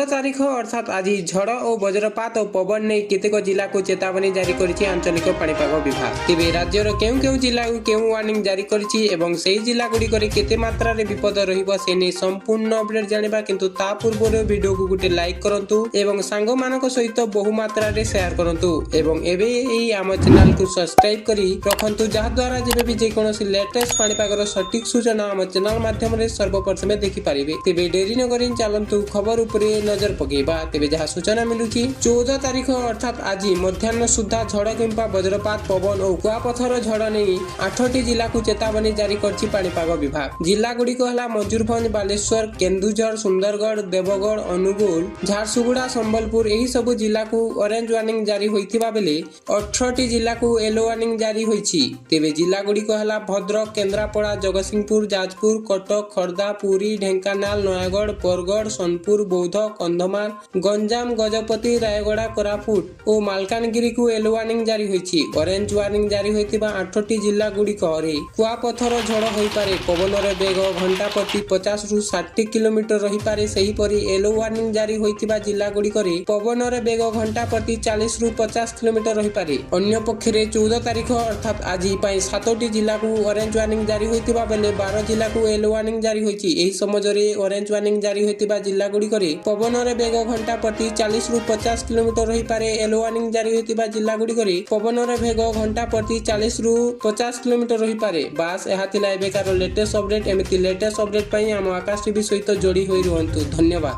तारिख अर्थात आज झड़ और वज्रपात और पवन नहीं केतेक जिला को चेतावनी जारी करिछि आंचलिक पाणीपाग विभाग। तेबे राज्यर केउ केउ जिला को केउ वार्निंग जारी करिछि एवं सेही जिला गुड़िक केते मात्रा रे विपद रहिबो से नै संपूर्ण अपडेट जानिबा, किंतु ता पूर्व वीडियो को गुटे लाइक करंतु एवं सांग मानक सहित बहु मात्रा रे शेयर करंतु एवं एबे एही आम चैनल को सब्सक्राइब करी रखंतु, जहा द्वारा जेबे भी जे कोनोसी लेटेस्ट पाणीपागर सटीक सूचना आम चैनल माध्यम रे सर्वप्रथमे देखि पारिबे। तेबे डेरी न करी चलंतु खबर उपरे नजर पकेबा। तेबे जहा सूचना मिलुछि 14 तारिख अर्थात आज मध्याह्न सुधा झड़ किंबा वज्रपात पवन और कुआपथर झड़ नहीं 8टी जिला को चेतावनी जारी करछि पाणीपाग विभाग। जिला गुड़िक हला मयूरभंज, बालेश्वर, केन्दुझर, सुंदरगढ़, देवगढ़, अनुगुल, झारसुगुड़ा, संबलपुर एही सब जिला को ऑरेंज वार्निंग जारी होइथिबा बेले 18टी जिला को येलो वार्निंग जारी होइछि। तेबे जिला गुड़िक हला भद्रक, केन्द्रापड़ा, जगतसिंहपुर, जाजपुर, कटक, खर्दा, पुरी, ढेंकानाल, नयागढ़, बरगढ़, सोनपुर, बौद्ध, कंधमाल, गंजाम, गजपति, रायगड़ा, कोरापुट और मालकानगिरी को येलो वार्निंग जारी होइछि। ऑरेंज वार्निंग जारी होइतिबा 8टी जिला गुड़िक रे कुआपथर झड़ होई पारे, पवनर बेग घंटा प्रति 50 रु 60 किलोमीटर रही पारे। सही परी येलो वार्निंग जारी होइतिबा जिला गुड़िक रे पवनर बेग घंटा प्रति 40 रु 50 किलोमीटर रही पारे। अन्य पक्षरे 14 तारिख अर्थात आज 7टी जिला को ऑरेंज वार्निंग जारी होइतिबा बेले 12 जिला को येलो वार्निंग जारी होइछि। एही समयरे ऑरेंज वार्निंग जारी होइतिबा जिला गुड़िक रे पवनर बेग घंटा प्रति 40 रु 50 किलोमीटर रही पारे। येलो वार्निंग जारी होइतिबा जिला गुड़िक रे पवनर बेग घंटा प्रति 40 रु 50 किलोमीटर रही पारे। बास एहा थिला एबेकार लेटेस्ट अपडेट। एमिति लेटेस्ट अपडेट पई हम आकाश टीवी सहित जोड़ी होई रहंतु। धन्यवाद।